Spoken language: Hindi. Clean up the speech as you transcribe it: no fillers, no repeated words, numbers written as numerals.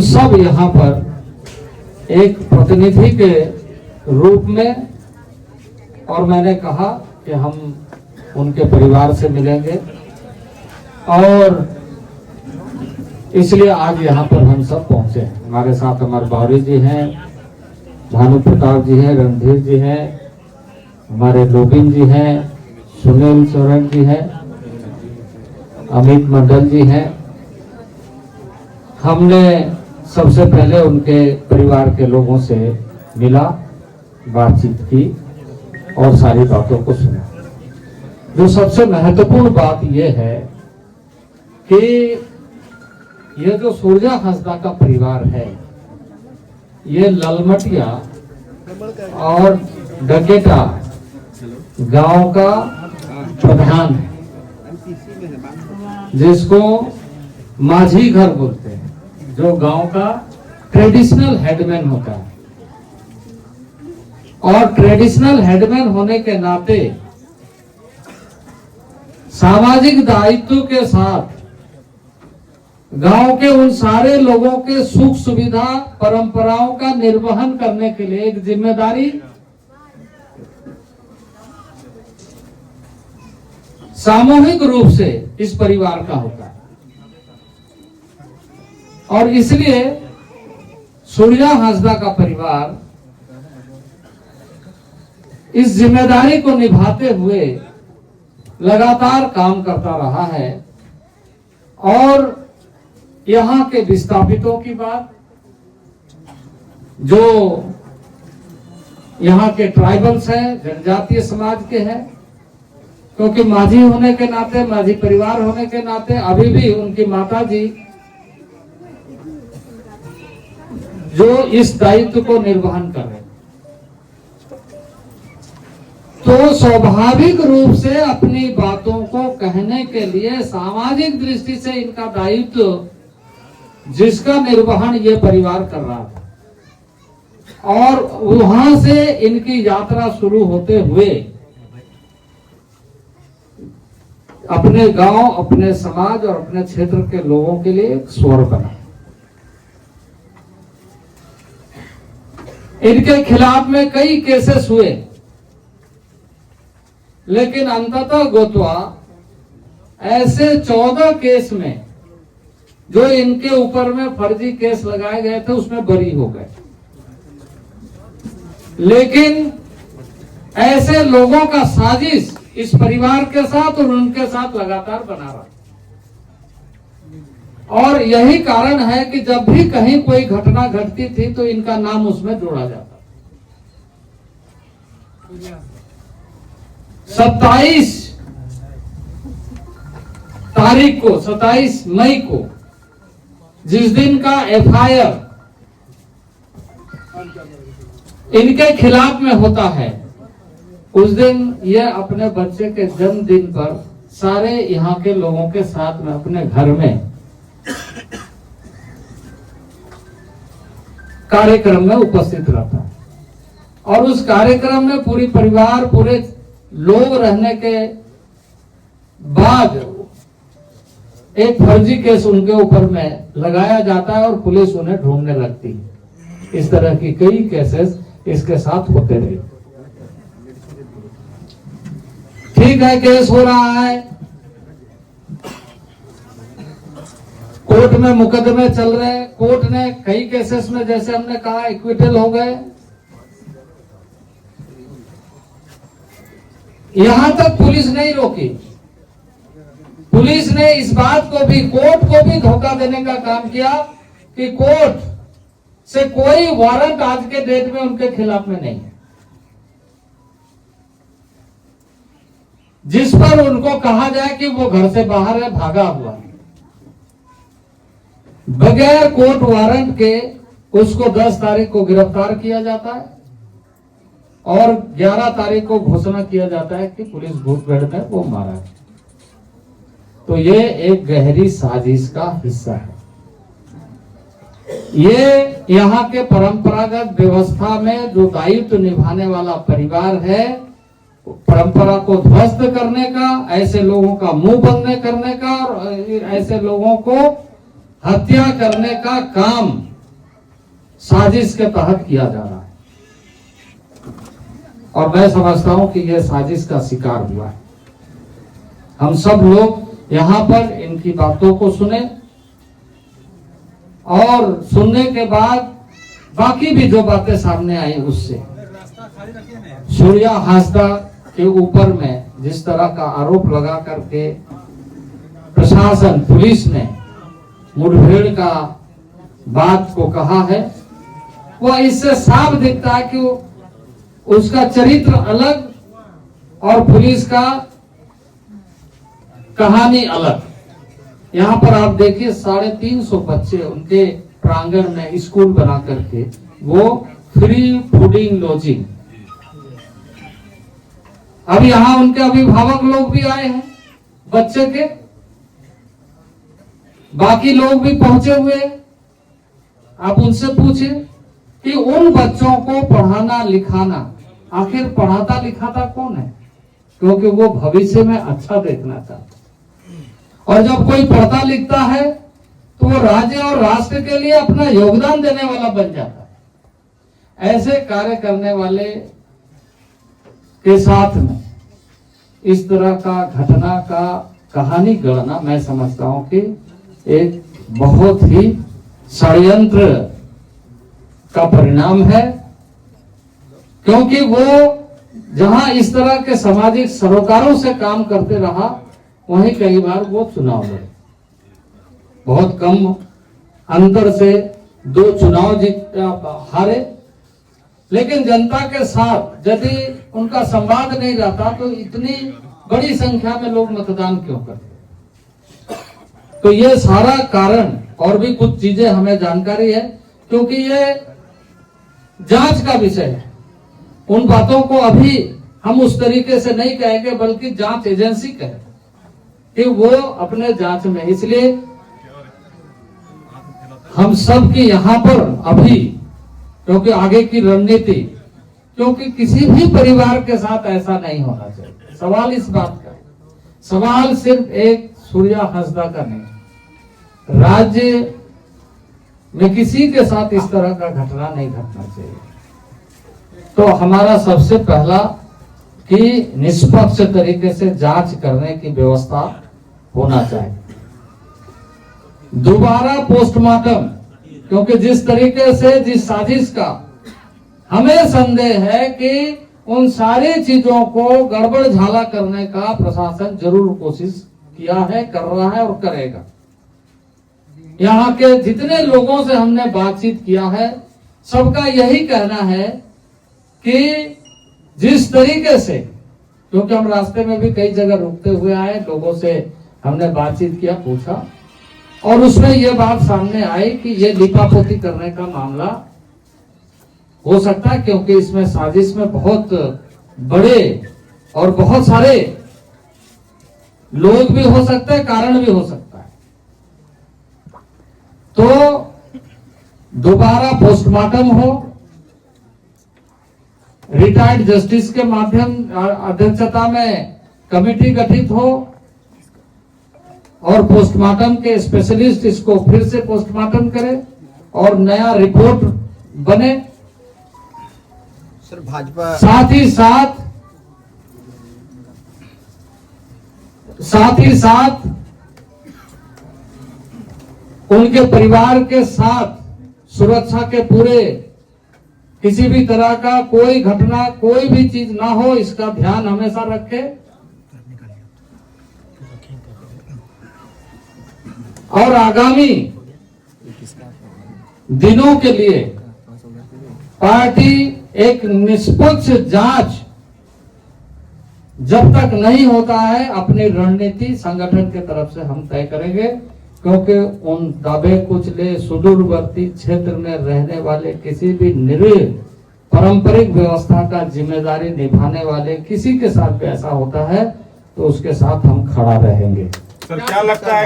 सब यहाँ पर एक प्रतिनिधि के रूप में, और मैंने कहा कि हम उनके परिवार से मिलेंगे और इसलिए आज यहाँ पर हम सब पहुंचे हैं। हमारे साथ अमर बावरी जी हैं, भानु प्रताप जी हैं, रणधीर जी हैं, हमारे लोबिन जी हैं, सुनील सोरेन जी हैं, अमित मंडल जी हैं। हमने सबसे पहले उनके परिवार के लोगों से मिला, बातचीत की और सारी बातों को सुना। जो सबसे महत्वपूर्ण बात यह है कि यह जो सूर्या हंसदा का परिवार है, ये ललमटिया और डकेटा गांव का प्रधान है, जिसको माझी घर बोलते हैं, जो गांव का ट्रेडिशनल हेडमैन होता है। और ट्रेडिशनल हेडमैन होने के नाते सामाजिक दायित्व के साथ गांव के उन सारे लोगों के सुख सुविधा परंपराओं का निर्वहन करने के लिए एक जिम्मेदारी सामूहिक रूप से इस परिवार का होता है। और इसलिए सूर्या हंसदा का परिवार इस जिम्मेदारी को निभाते हुए लगातार काम करता रहा है। और यहाँ के विस्थापितों की बात, जो यहाँ के ट्राइबल्स हैं, जनजातीय समाज के हैं, क्योंकि माझी होने के नाते, माझी परिवार होने के नाते अभी भी उनकी माता जी जो इस दायित्व को निर्वहन कर रहे हैं, तो स्वाभाविक रूप से अपनी बातों को कहने के लिए सामाजिक दृष्टि से इनका दायित्व, जिसका निर्वहन ये परिवार कर रहा था, और वहां से इनकी यात्रा शुरू होते हुए अपने गांव, अपने समाज और अपने क्षेत्र के लोगों के लिए एक स्वर बना। इनके खिलाफ में कई केसेस हुए, लेकिन अंततः गोतवा ऐसे 14 केस में जो इनके ऊपर में फर्जी केस लगाए गए थे, उसमें बरी हो गए। लेकिन ऐसे लोगों का साजिश इस परिवार के साथ और उनके साथ लगातार बना रहा। और यही कारण है कि जब भी कहीं कोई घटना घटती थी तो इनका नाम उसमें जोड़ा जाता। 27 तारीख को, 27 मई को, जिस दिन का एफआईआर इनके खिलाफ में होता है, उस दिन ये अपने बच्चे के जन्मदिन पर सारे यहाँ के लोगों के साथ में अपने घर में कार्यक्रम में उपस्थित रहता है। और उस कार्यक्रम में पूरी परिवार, पूरे लोग रहने के बाद एक फर्जी केस उनके ऊपर में लगाया जाता है और पुलिस उन्हें ढूंढने लगती है। इस तरह की कई केसेस इसके साथ होते रहे। ठीक है, केस हो रहा है, कोर्ट में मुकदमे चल रहे हैं, कोर्ट ने कई केसेस में, जैसे हमने कहा, एक्विटल हो गए। यहां तक पुलिस नहीं रोकी। पुलिस ने इस बात को भी, कोर्ट को भी धोखा देने का काम किया कि कोर्ट से कोई वारंट आज के डेट में उनके खिलाफ में नहीं है, जिस पर उनको कहा जाए कि वो घर से बाहर है, भागा हुआ है। बगैर कोर्ट वारंट के उसको 10 तारीख को गिरफ्तार किया जाता है और 11 तारीख को घोषणा किया जाता है कि पुलिस भूत बैठ में वो मारा है। तो ये एक गहरी साजिश का हिस्सा है। ये यहाँ के परंपरागत व्यवस्था में जो दायित्व निभाने वाला परिवार है, परंपरा को ध्वस्त करने का, ऐसे लोगों का मुंह बंद करने का और ऐसे लोगों को हत्या करने का काम साजिश के तहत किया जा रहा है और मैं समझता हूं कि यह साजिश का शिकार हुआ है। हम सब लोग यहाँ पर इनकी बातों को सुने और सुनने के बाद बाकी भी जो बातें सामने आई उससे सूर्या हांसदा के ऊपर में जिस तरह का आरोप लगा करके प्रशासन पुलिस ने मुठभेड़ का बात को कहा है, वह इससे साफ दिखता है कि उसका चरित्र अलग और पुलिस का कहानी अलग। यहाँ पर आप देखिए 350 बच्चे उनके प्रांगण में स्कूल बना करके वो फ्री फूडिंग लॉजिंग। अब यहाँ उनके अभिभावक लोग भी आए हैं, बच्चे के बाकी लोग भी पहुंचे हुए हैं। आप उनसे पूछे कि उन बच्चों को पढ़ाना लिखाना, आखिर पढ़ाता लिखाता कौन है? क्योंकि वो भविष्य में अच्छा देखना चाहता है और जब कोई पढ़ता लिखता है तो वो राज्य और राष्ट्र के लिए अपना योगदान देने वाला बन जाता है। ऐसे कार्य करने वाले के साथ में इस तरह का घटना का कहानी गढ़ना मैं समझता हूं कि एक बहुत ही षड्यंत्र का परिणाम है, क्योंकि वो जहां इस तरह के सामाजिक सरोकारों से काम करते रहा वहीं कई बार वो चुनाव लड़े, बहुत कम अंतर से 2 चुनाव जीत हारे, लेकिन जनता के साथ यदि उनका संवाद नहीं रहता तो इतनी बड़ी संख्या में लोग मतदान क्यों करते? तो ये सारा कारण और भी कुछ चीजें हमें जानकारी है, क्योंकि ये जांच का विषय है। उन बातों को अभी हम उस तरीके से नहीं कहेंगे, बल्कि जांच एजेंसी कहे कि वो अपने जांच में। इसलिए हम सब की यहाँ पर अभी, क्योंकि आगे की रणनीति, क्योंकि किसी भी परिवार के साथ ऐसा नहीं होना चाहिए। सवाल इस बात का, सवाल सिर्फ एक सूर्या हांसदा का नहीं, राज्य में किसी के साथ इस तरह का घटना नहीं घटना चाहिए। तो हमारा सबसे पहला कि निष्पक्ष तरीके से जांच करने की व्यवस्था होना चाहिए। दोबारा पोस्टमार्टम, क्योंकि जिस तरीके से जिस साजिश का हमें संदेह है कि उन सारी चीजों को गड़बड़ झाला करने का प्रशासन जरूर कोशिश किया है, कर रहा है और करेगा। यहाँ के जितने लोगों से हमने बातचीत किया है, सबका यही कहना है कि जिस तरीके से, क्योंकि हम रास्ते में भी कई जगह रुकते हुए आए, लोगों से हमने बातचीत किया, पूछा, और उसमें यह बात सामने आई कि ये लिपापोती करने का मामला हो सकता है, क्योंकि इसमें साजिश में बहुत बड़े और बहुत सारे लोग भी हो सकते हैं, कारण भी हो सकता है। तो दोबारा पोस्टमार्टम हो, रिटायर्ड जस्टिस के माध्यम अध्यक्षता में कमेटी गठित हो और पोस्टमार्टम के स्पेशलिस्ट इसको फिर से पोस्टमार्टम करे और नया रिपोर्ट बने। सर भाजपा साथ ही साथ उनके परिवार के साथ सुरक्षा के पूरे, किसी भी तरह का कोई घटना, कोई भी चीज ना हो, इसका ध्यान हमेशा रखे। और आगामी दिनों के लिए पार्टी एक निष्पक्ष जांच जब तक नहीं होता है, अपनी रणनीति संगठन के तरफ से हम तय करेंगे, क्योंकि उन दबे कुचले सुदूरवर्ती क्षेत्र में रहने वाले किसी भी निरीह पारंपरिक व्यवस्था का जिम्मेदारी निभाने वाले किसी के साथ भी ऐसा होता है तो उसके साथ हम खड़ा रहेंगे। सर क्या लगता है